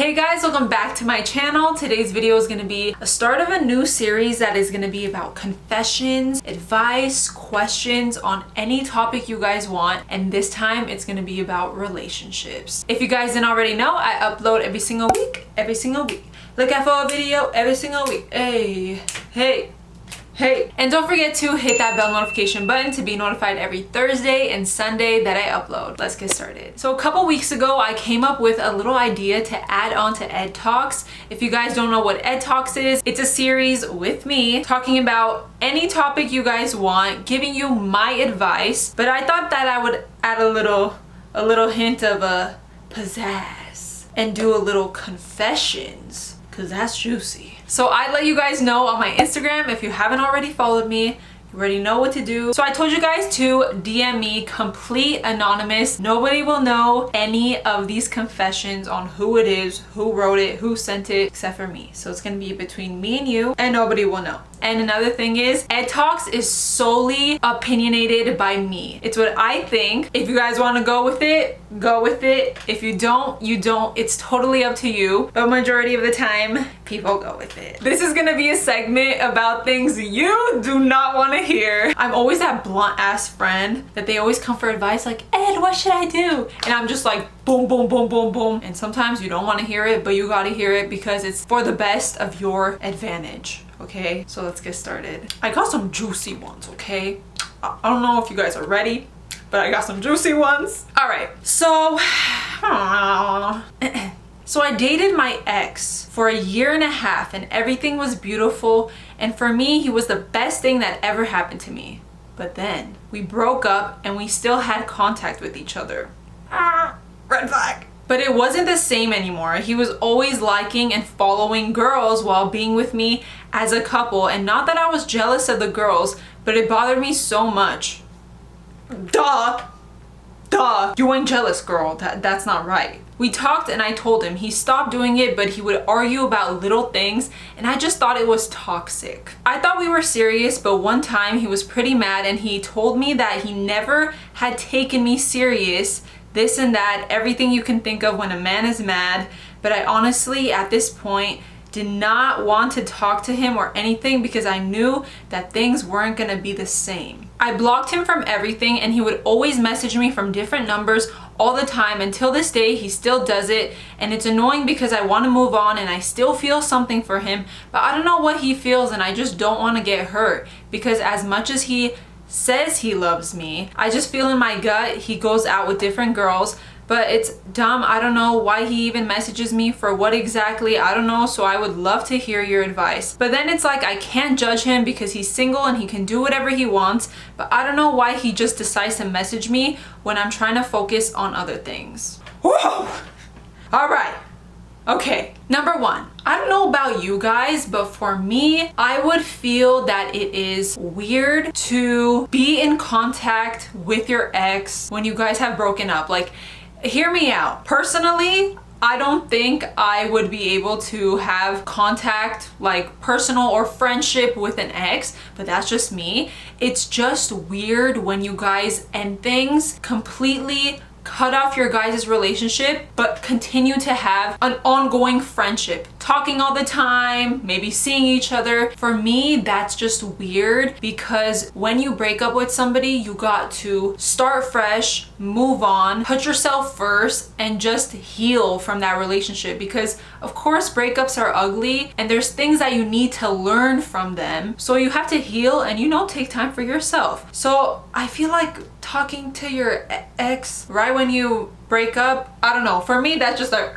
Hey guys, welcome back to my channel. Today's video is going to be a start of a new series that is going to be about confessions, advice, questions on any topic you guys want, and this time it's going to be about relationships. If you guys didn't already know, I upload every single week. Look out for a video every single week. Hey. And don't forget to hit that bell notification button to be notified every Thursday and Sunday that I upload. Let's get started. So a couple weeks ago, I came up with a little idea to add on to Ed Talks. If you guys don't know what Ed Talks is, it's a series with me talking about any topic you guys want, giving you my advice, but I thought that I would add a little hint of a pizzazz and do a little confessions, because that's juicy. So I let you guys know on my Instagram. If you haven't already followed me, you already know what to do. So I told you guys to DM me, complete anonymous. Nobody will know any of these confessions on who it is, who wrote it, who sent it, except for me. So it's gonna be between me and you, and nobody will know. And another thing is, Ed Talks is solely opinionated by me. It's what I think. If you guys want to go with it, go with it. If you don't, you don't. It's totally up to you. But majority of the time, people go with it. This is gonna be a segment about things you do not want to hear. I'm always that blunt ass friend that they always come for advice like, Ed, what should I do? And I'm just like, boom, boom, boom, boom, boom. And sometimes you don't want to hear it, but you gotta hear it because it's for the best of your advantage. Okay, so let's get started. I got some juicy ones, okay? I don't know if you guys are ready, but I got some juicy ones. All right, so so I dated my ex for a year and a half and everything was beautiful. And for me, he was the best thing that ever happened to me. But then we broke up and we still had contact with each other. Red flag. But it wasn't the same anymore. He was always liking and following girls while being with me as a couple. And not that I was jealous of the girls, but it bothered me so much. Duh. You ain't jealous, girl. That's not right. We talked and I told him he stopped doing it, but he would argue about little things and I just thought it was toxic. I thought we were serious, but one time he was pretty mad and he told me that he never had taken me serious, this and that, everything you can think of when a man is mad. But I honestly, at this point, did not want to talk to him or anything because I knew that things weren't gonna be the same. I blocked him from everything and he would always message me from different numbers all the time. Until this day, he still does it and it's annoying because I want to move on and I still feel something for him, but I don't know what he feels and I just don't want to get hurt because as much as he says he loves me, I just feel in my gut he goes out with different girls. But it's dumb. I don't know why he even messages me, for what exactly, I don't know. So I would love to hear your advice. But then it's like I can't judge him because he's single and he can do whatever he wants. But I don't know why he just decides to message me when I'm trying to focus on other things. Whoa! All right. Okay, number one, I don't know about you guys, but for me, I would feel that it is weird to be in contact with your ex when you guys have broken up. Like, hear me out. Personally, I don't think I would be able to have contact, like personal or friendship, with an ex, but that's just me. It's just weird when you guys end things, completely cut off your guys' relationship, but continue to have an ongoing friendship, talking all the time, maybe seeing each other. For me, that's just weird because when you break up with somebody, you got to start fresh, move on, put yourself first, and just heal from that relationship. Because of course breakups are ugly and there's things that you need to learn from them. So you have to heal and, you know, take time for yourself. So I feel like talking to your ex right when you break up, I don't know, for me that's just like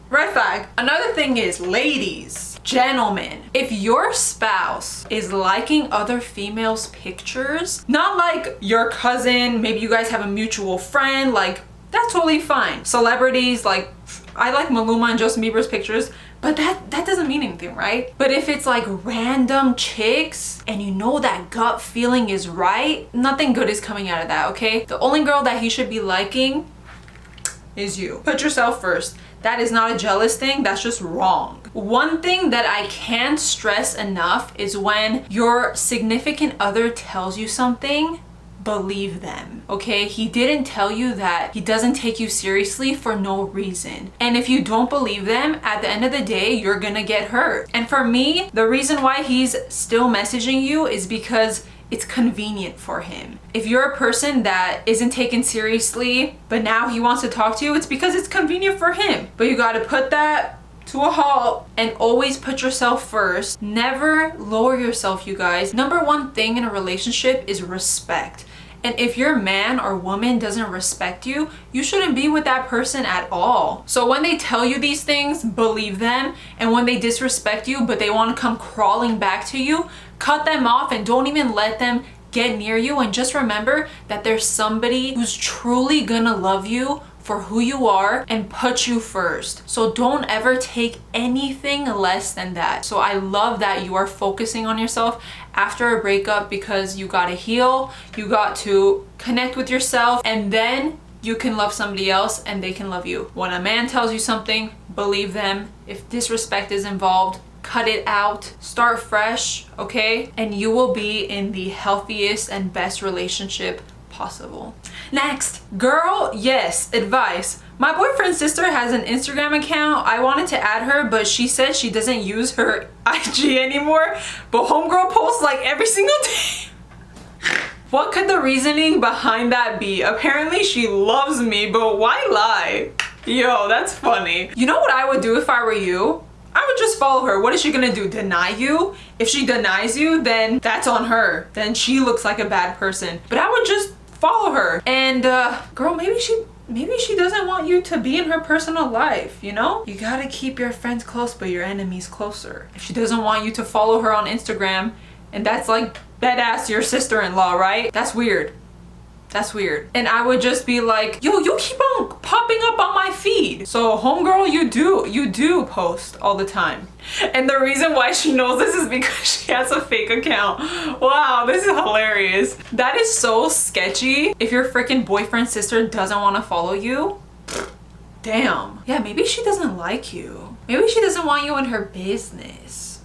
red flag. Another thing is, ladies, gentlemen, if your spouse is liking other females' pictures, not like your cousin, maybe you guys have a mutual friend, like that's totally fine. Celebrities, like I like Maluma and Justin Bieber's pictures, but that doesn't mean anything, right? But if it's like random chicks and you know that gut feeling is right, nothing good is coming out of that, okay? The only girl that he should be liking is you. Put yourself first. That is not a jealous thing, that's just wrong. One thing that I can't stress enough is when your significant other tells you something, believe them, okay? He didn't tell you that he doesn't take you seriously for no reason. And if you don't believe them, at the end of the day, you're gonna get hurt. And for me, the reason why he's still messaging you is because it's convenient for him. If you're a person that isn't taken seriously, but now he wants to talk to you, it's because it's convenient for him. But you gotta put that to a halt and always put yourself first. Never lower yourself, you guys. Number one thing in a relationship is respect. And if your man or woman doesn't respect you, you shouldn't be with that person at all. So when they tell you these things, believe them. And when they disrespect you, but they want to come crawling back to you, cut them off and don't even let them get near you. And just remember that there's somebody who's truly gonna love you for who you are and put you first. So don't ever take anything less than that. So I love that you are focusing on yourself after a breakup, because you gotta heal, you got to connect with yourself, and then you can love somebody else and they can love you. When a man tells you something, believe them. If disrespect is involved, cut it out, start fresh, okay? And you will be in the healthiest and best relationship possible. Next, girl, yes, advice. My boyfriend's sister has an Instagram account. I wanted to add her, but she said she doesn't use her IG anymore, but homegirl posts like every single day. What could the reasoning behind that be? Apparently she loves me, but why lie? Yo, that's funny. You know what I would do if I were you? I would just follow her. What is she gonna do? Deny you? If she denies you, then that's on her. Then she looks like a bad person. But I would just follow her. And girl, maybe she doesn't want you to be in her personal life, you know? You gotta keep your friends close, but your enemies closer. If she doesn't want you to follow her on Instagram, and that's like badass your sister-in-law, right? That's weird. That's weird. And I would just be like, yo, you keep on popping up on my feed. So homegirl, you do post all the time. And the reason why she knows this is because she has a fake account. Wow, this is hilarious. That is so sketchy. If your freaking boyfriend's sister doesn't want to follow you, damn. Yeah, maybe she doesn't like you. Maybe she doesn't want you in her business.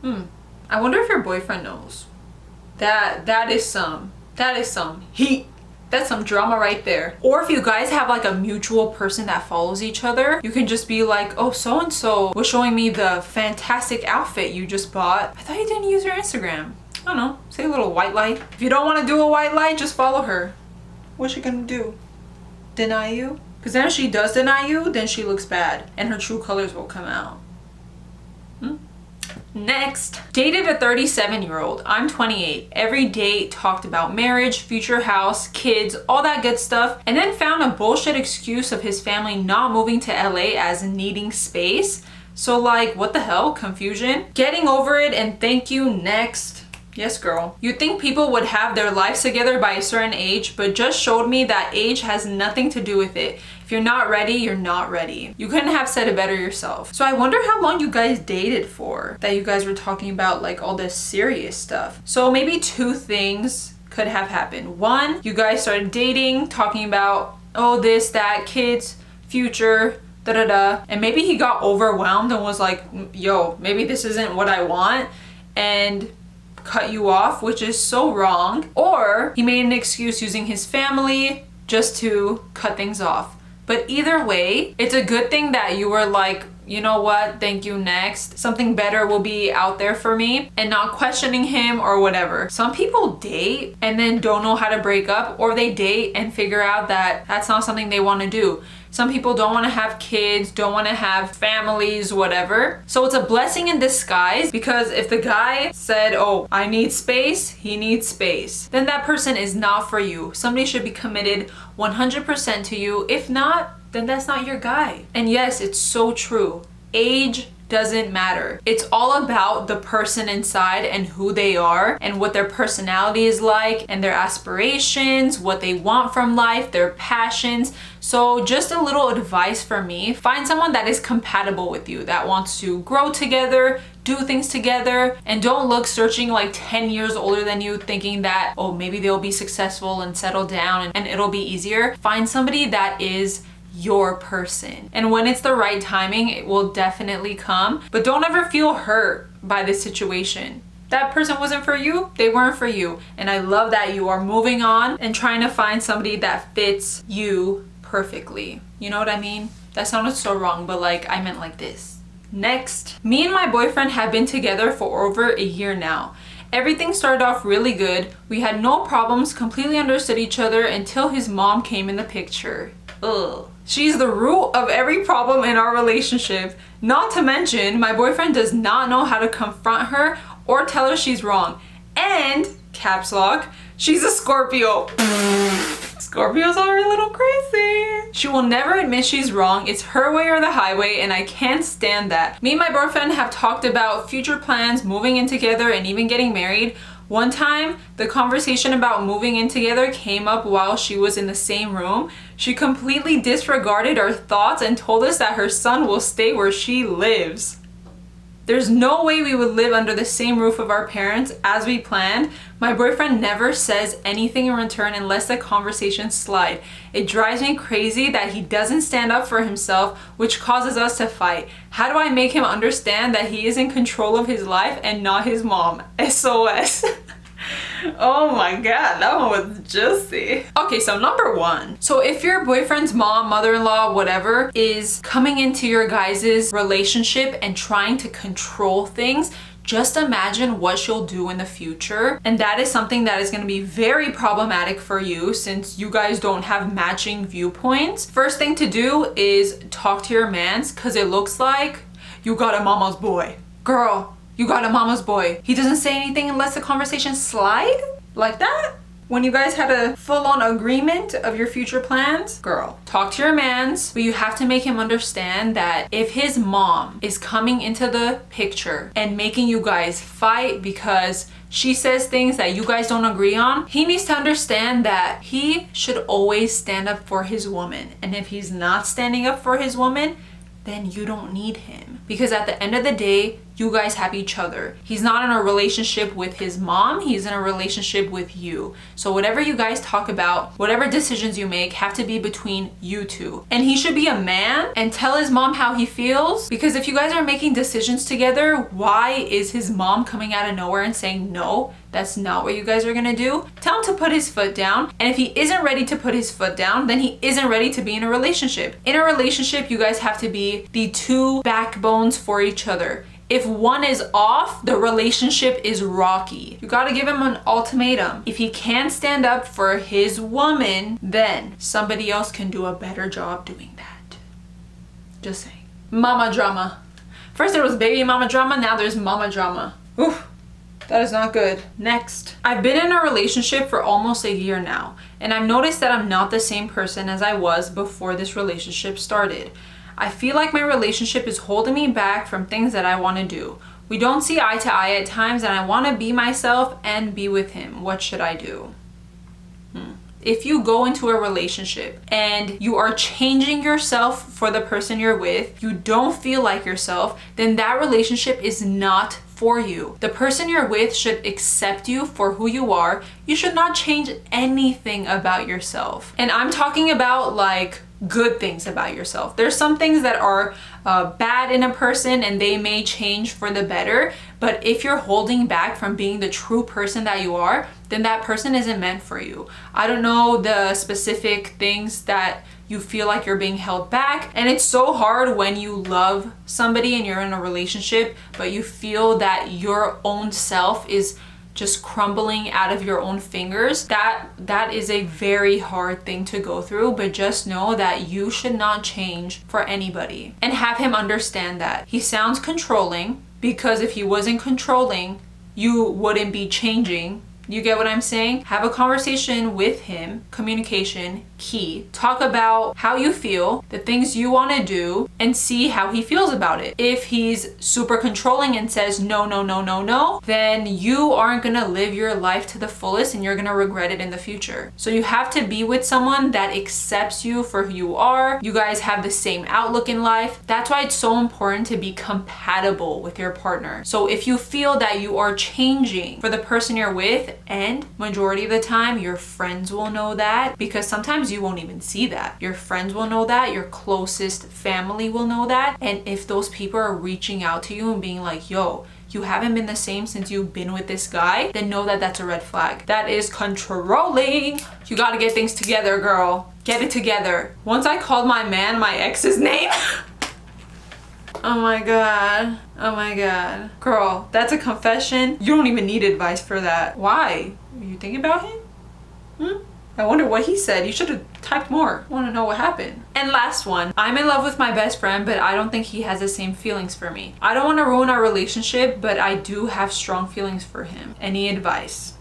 I wonder if your boyfriend knows. That is some heat. That's some drama right there. Or if you guys have like a mutual person that follows each other, you can just be like, oh, so-and-so was showing me the fantastic outfit you just bought. I thought you didn't use your Instagram. I don't know, say a little white lie. If you don't want to do a white lie, just follow her. What's she gonna do? Deny you? Because then if she does deny you, then she looks bad and her true colors will come out. Next, dated a 37-year-old. I'm 28. Every date talked about marriage, future house, kids, all that good stuff, and then found a bullshit excuse of his family not moving to LA as needing space. So like, what the hell? Confusion? Getting over it and thank you. Next. Yes, girl. You'd think people would have their lives together by a certain age, but just showed me that age has nothing to do with it. If you're not ready, you're not ready. You couldn't have said it better yourself. So I wonder how long you guys dated for, that you guys were talking about like all this serious stuff. So maybe two things could have happened. One, you guys started dating, talking about, oh, this, that, kids, future, da-da-da. And maybe he got overwhelmed and was like, yo, maybe this isn't what I want, and cut you off, which is so wrong. Or he made an excuse using his family just to cut things off. But either way, it's a good thing that you were like, you know what, thank you, next. Something better will be out there for me, and not questioning him or whatever. Some people date and then don't know how to break up, or they date and figure out that that's not something they want to do. Some people don't want to have kids, don't want to have families, whatever. So it's a blessing in disguise, because if the guy said, oh, I need space, he needs space, then that person is not for you. Somebody should be committed 100% to you. If not, then that's not your guy. And yes, it's so true. Age doesn't matter. It's all about the person inside and who they are and what their personality is like and their aspirations, what they want from life, their passions. So just a little advice for me, find someone that is compatible with you, that wants to grow together, do things together, and don't look searching like 10 years older than you thinking that, oh, maybe they'll be successful and settle down and it'll be easier. Find somebody that is your person. And when it's the right timing, it will definitely come. But don't ever feel hurt by this situation. that person wasn't for you, they weren't for you. And I love that you are moving on and trying to find somebody that fits you perfectly. You know what I mean? That sounded so wrong, but like I meant like this. Next, me and my boyfriend have been together for over a year now. Everything started off really good. We had no problems, completely understood each other until his mom came in the picture. Ugh. She's the root of every problem in our relationship. Not to mention, my boyfriend does not know how to confront her or tell her she's wrong. And, caps lock, she's a Scorpio. Scorpios are a little crazy. She will never admit she's wrong. It's her way or the highway, and I can't stand that. Me and my boyfriend have talked about future plans, moving in together, and even getting married. One time, the conversation about moving in together came up while she was in the same room. She completely disregarded our thoughts and told us that her son will stay where she lives. There's no way we would live under the same roof of our parents as we planned. My boyfriend never says anything in return unless the conversations slide. It drives me crazy that he doesn't stand up for himself, which causes us to fight. How do I make him understand that he is in control of his life and not his mom? SOS. Oh my god, that one was juicy. Okay, so number one. So if your boyfriend's mom, mother-in-law, whatever, is coming into your guys' relationship and trying to control things, just imagine what she'll do in the future. And that is something that is going to be very problematic for you since you guys don't have matching viewpoints. First thing to do is talk to your mans, because it looks like you got a mama's boy. Girl, you got a mama's boy. He doesn't say anything unless the conversation slide like that. When you guys had a full-on agreement of your future plans, girl, talk to your mans, but you have to make him understand that if his mom is coming into the picture and making you guys fight because she says things that you guys don't agree on, he needs to understand that he should always stand up for his woman. And if he's not standing up for his woman, then you don't need him. Because at the end of the day, you guys have each other. He's not in a relationship with his mom, he's in a relationship with you. So whatever you guys talk about, whatever decisions you make have to be between you two. And he should be a man and tell his mom how he feels, because if you guys are making decisions together, why is his mom coming out of nowhere and saying, no, that's not what you guys are gonna do? Tell him to put his foot down. And if he isn't ready to put his foot down, then he isn't ready to be in a relationship. In a relationship, you guys have to be the two backbones for each other. If one is off, the relationship is rocky. You gotta give him an ultimatum. If he can't stand up for his woman, then somebody else can do a better job doing that. Just saying. Mama drama. First there was baby mama drama, now there's mama drama. Oof, that is not good. Next. I've been in a relationship for almost a year now, and I've noticed that I'm not the same person as I was before this relationship started. I feel like my relationship is holding me back from things that I want to do. We don't see eye to eye at times, and I want to be myself and be with him. What should I do? If you go into a relationship and you are changing yourself for the person you're with, you don't feel like yourself, then that relationship is not for you. The person you're with should accept you for who you are. You should not change anything about yourself. And I'm talking about like good things about yourself. There's some things that are bad in a person and they may change for the better, but if you're holding back from being the true person that you are, then that person isn't meant for you. I don't know the specific things that you feel like you're being held back, and it's so hard when you love somebody and you're in a relationship but you feel that your own self is just crumbling out of your own fingers. That is a very hard thing to go through, but just know that you should not change for anybody, and have him understand that. He sounds controlling, because if he wasn't controlling, you wouldn't be changing. You get what I'm saying? Have a conversation with him. Communication, key. Talk about how you feel, the things you want to do, and see how he feels about it. If he's super controlling and says no, no, no, no, no, then you aren't gonna live your life to the fullest and you're gonna regret it in the future. So you have to be with someone that accepts you for who you are. You guys have the same outlook in life. That's why it's so important to be compatible with your partner. So if you feel that you are changing for the person you're with, and majority of the time your friends will know that, because sometimes you won't even see that. Your friends will know that, your closest family will know that, and if those people are reaching out to you and being like, yo, you haven't been the same since you've been with this guy, then know that that's a red flag. That is controlling. You gotta get things together, girl. Get it together. Once I called my man my ex's name. Oh my god. Oh my god. Girl, that's a confession. You don't even need advice for that. Why? Are you thinking about him? I wonder what he said. You should have typed more. I want to know what happened. And last one. I'm in love with my best friend, but I don't think he has the same feelings for me. I don't want to ruin our relationship, but I do have strong feelings for him. Any advice?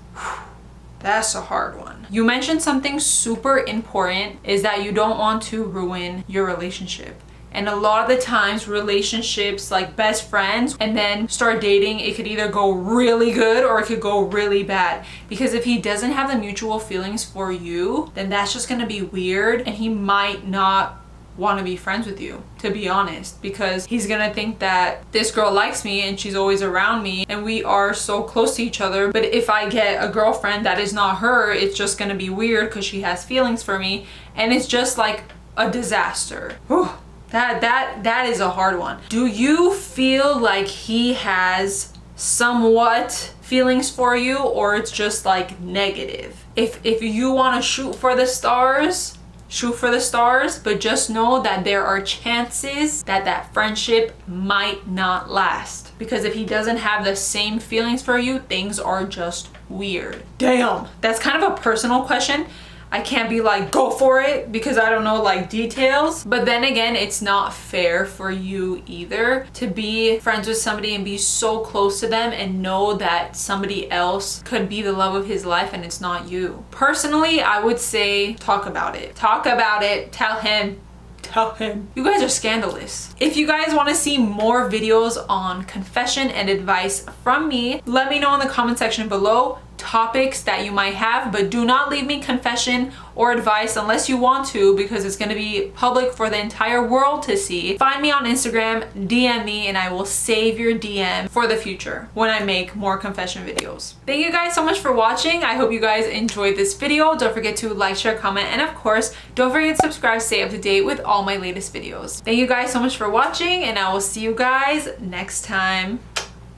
That's a hard one. You mentioned something super important, is that you don't want to ruin your relationship. And a lot of the times relationships, like best friends and then start dating, it could either go really good or it could go really bad. Because if he doesn't have the mutual feelings for you, then that's just gonna be weird, and he might not want to be friends with you, to be honest, because he's gonna think that this girl likes me and she's always around me and we are so close to each other, but if I get a girlfriend that is not her, it's just gonna be weird because she has feelings for me, and it's just like a disaster. Whew. That is a hard one. Do you feel like he has somewhat feelings for you, or it's just like negative? If you want to shoot for the stars, shoot for the stars, but just know that there are chances that that friendship might not last. Because if he doesn't have the same feelings for you, things are just weird. Damn, that's kind of a personal question. I can't be like, go for it, because I don't know like details. But then again, it's not fair for you either to be friends with somebody and be so close to them and know that somebody else could be the love of his life and it's not you. Personally, I would say talk about it. Talk about it. Tell him. Tell him. You guys are scandalous. If you guys want to see more videos on confession and advice from me, let me know in the comment section below topics that you might have, but do not leave me confession or advice unless you want to, because it's going to be public for the entire world to see. Find me on Instagram, DM me, and I will save your DM for the future when I make more confession videos. Thank you guys so much for watching. I hope you guys enjoyed this video. Don't forget to like, share, comment, and of course, don't forget to subscribe to stay up to date with all my latest videos. Thank you guys so much for watching, and I will see you guys next time.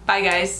Bye guys.